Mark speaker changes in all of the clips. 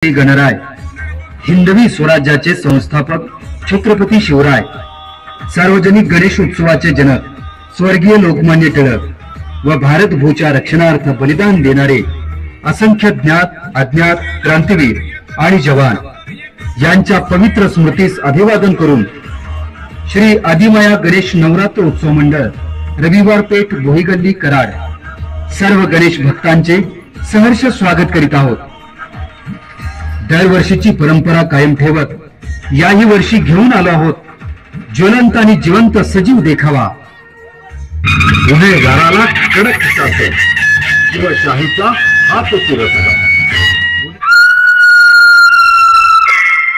Speaker 1: गणराय, हिंदवी स्वराज्याचे संस्थापक छत्रपती शिवराय, सार्वजनिक गणेश उत्सवाचे जनक स्वर्गीय लोकमान्य टिळक व भारत भूच्या रक्षणार्थ बलिदान देणारे असंख्य ज्ञात अज्ञात क्रांतीवीर आणि जवान यांच्या पवित्र स्मृतीस अभिवादन करून श्री आदिमाया गणेश नवरात्र उत्सव मंडळ रविवार पेठ भोईगल्ली कराड सर्व गणेश भक्तांचे सहर्ष स्वागत करीत आहोत। दरवर्षीची परंपरा कायम ठेवत याही वर्षी घेऊन आलो आहोत ज्वलंत आणि जिवंत सजीव देखावा। गुन्हेगाराला कडक शासन, शिवशाहीचा हात पुरस्कार।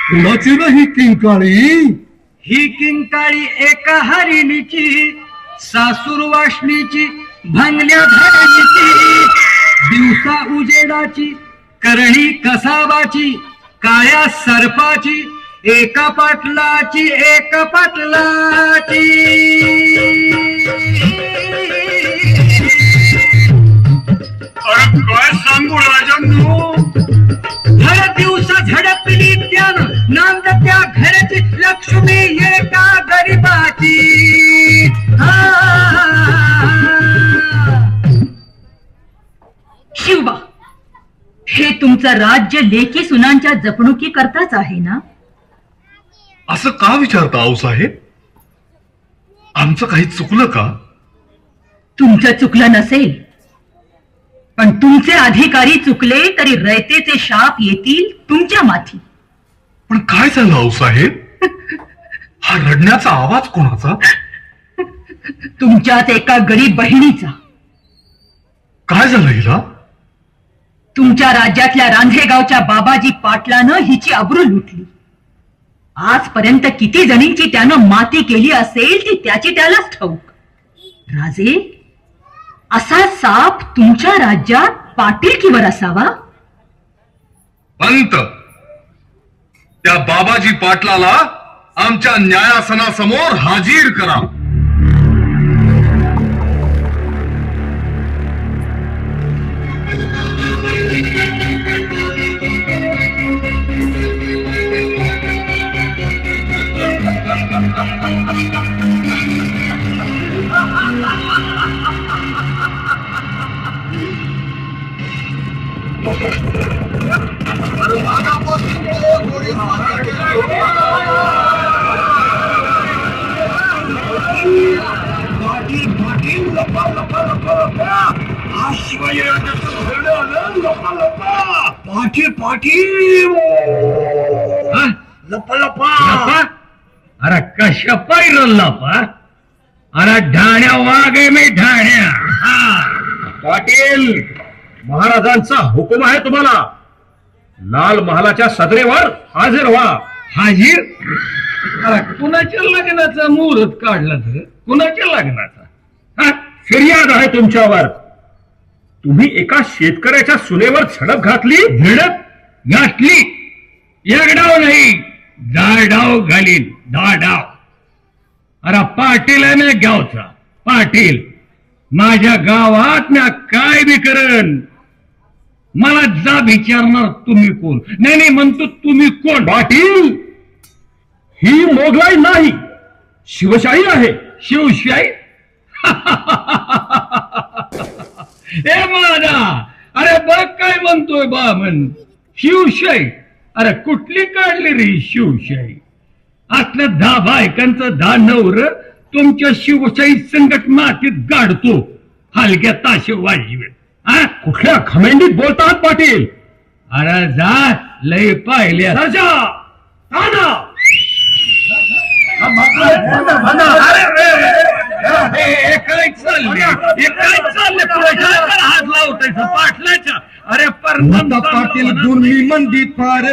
Speaker 2: कुणाची नाही किंकाळी,
Speaker 3: ही किंकाळी एका हरिणीची, सासूर वासनीची, भांगल्या धरणीची, दिवसा उजेडाची, करणी कसाबाची, काळ्या सर्पाची, एका पाटलाची, एका पाटलाची।
Speaker 2: अरे काय सांगू राजांनो,
Speaker 3: हर दिवसा झडपली त्यानं नांद त्या घराची लक्ष्मी एका गरीबाची।
Speaker 4: शिवबा, हे तुमचं राज्य लेकी सुनांच्या जपणुकी करताच आहे ना?
Speaker 2: असं का विचारता आऊसाहेब? आमचं काही चुकलं का?
Speaker 4: तुमचं चुकलं नसेल, पण तुमचे अधिकारी चुकले तरी रयतेचे शाप येतील तुमच्या माथी।
Speaker 2: पण काय झालं आऊसाहेब? हा रडण्याचा आवाज कोणाचा?
Speaker 4: तुमच्याच एका गरीब बहिणीचा।
Speaker 2: काय झालं हिला?
Speaker 4: तुमच्या राज्यातल्या रांधेगावच्या बाबाजी पाटलानं हिची अब्रू लुटली। आजपर्यंत किती जणींची त्यानं माती केली असेल ती त्याची त्यालाच ठाऊक। राजे, असा साप तुमच्या राज्यात पाटीलकीवर असावा?
Speaker 2: पंत, त्या बाबाजी पाटलाला आमच्या न्यायासनासमोर हाजीर करा।
Speaker 3: अरे कशा पाहिलं लपा? अरे ढाण्या वागे मी ढाण्या।
Speaker 1: पाटील, महाराजांचा हुकूम आहे तुम्हाला, लाल महालाच्या सदरेवर हाजीर व्हा।
Speaker 3: हाजीर? अरे कुणाच्या लग्नाचा मुहूर्त काढला तर? कुणाच्या लग्नाचा?
Speaker 1: फिर्याद आहे तुमच्यावर। तुम्ही एका शेतकऱ्याच्या सुनेवर झडप घातली।
Speaker 3: झडप घातली? एक डाव नाही, 10 डाव घालीन, 10 डाव। अरे पाटील आहे मी गावचा, पाटील। माझ्या गावात मी काय बी करन। मला जा विचारणार तुम्ही कोण? नाही नाही म्हणतो तुम्ही कोण?
Speaker 1: पाटील, ही मोगलाई नाही, शिवशाही आहे।
Speaker 3: शिवशाही? ए माझा, अरे बघ काय म्हणतोय बा म्हण, शिवशाही? अरे कुठली काढली रे शिवशाही? आतलं 10 बायकांचं 10 नवर तुमच्या शिवशाही संकट मातीत गाडतो, हलक्या ताशे वाजवेल।
Speaker 1: कुठल्या खमेंडीत बोलतात पाटील?
Speaker 3: अरे जा, लय पाहिल्या हात लावतायचं पाटलाच्या। अरे
Speaker 2: पाटील दुर्मी मंदी फार,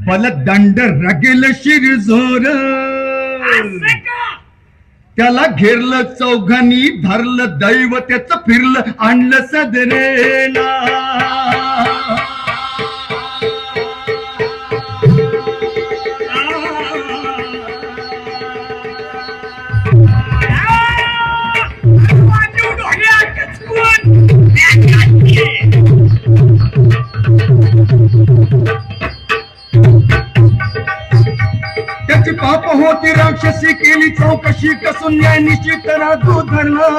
Speaker 2: बलदंड रगेल शिरझोर। त्याला घेरलं चौघांनी, धरलं दैव त्याचं, फिरलं आणलं सदरेला।
Speaker 1: त्याची पाप होती राक्षसी केली चौकशी कसून न्याय निश्चित राजू धरला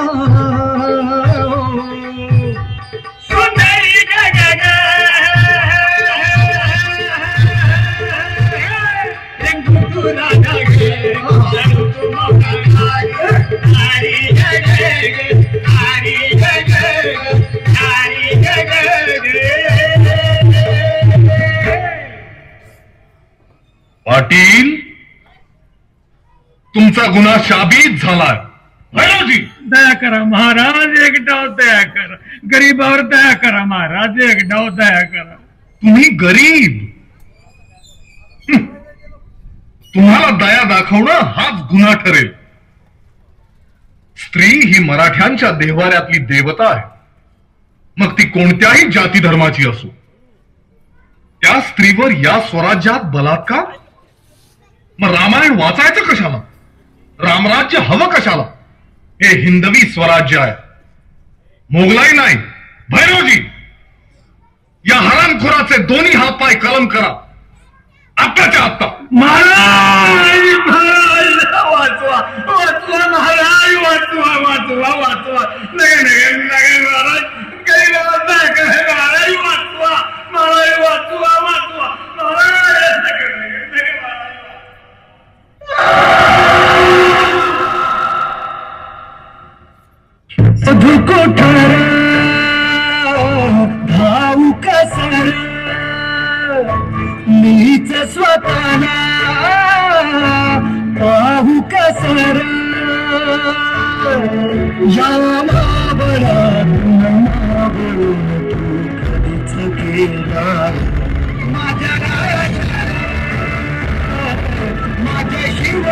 Speaker 2: पाटील, तुमचा गुन्हा शाबित झालाय. भैरवजी,
Speaker 3: दया करा महाराज, एक डाव दया करा. गरीबावर दया करा महाराज, एक डाव दया करा.
Speaker 2: तुम्ही गरीब, तुम्हाला दया दाखवणं हाच गुन्हा ठरेल. स्त्री ही मराठ्यांच्या देव्हाऱ्यातली देवता आहे, मग ती कोणत्याही जाती धर्माची असो. त्या स्त्रीवर या स्वराज्यात बलात्कार? मग रामायण वाचायचं कशाला? रामराज्य हवं कशाला? हे हिंदवी स्वराज्य आहे, मोगलाई नाही. भैरवजी, या हरामखोराचे दोन्ही हात पाय कलम करा आत्ताच्या आत्ता.
Speaker 3: महाराज वाचवा वाचवा महाराज, वाचवा वाचवा वाचवा. नगे नगे नगे महाराज, गरीबावर दया करा महाराज, वाचवा महाराज, वाचवा वाचवा महाराज. नगे नगे नगे महाराज.
Speaker 1: धुको ठर भाऊ कसर मीच स्वतःला पाहू कसर या मावळून तू कधीच गेला माझ्या माझ्या शिव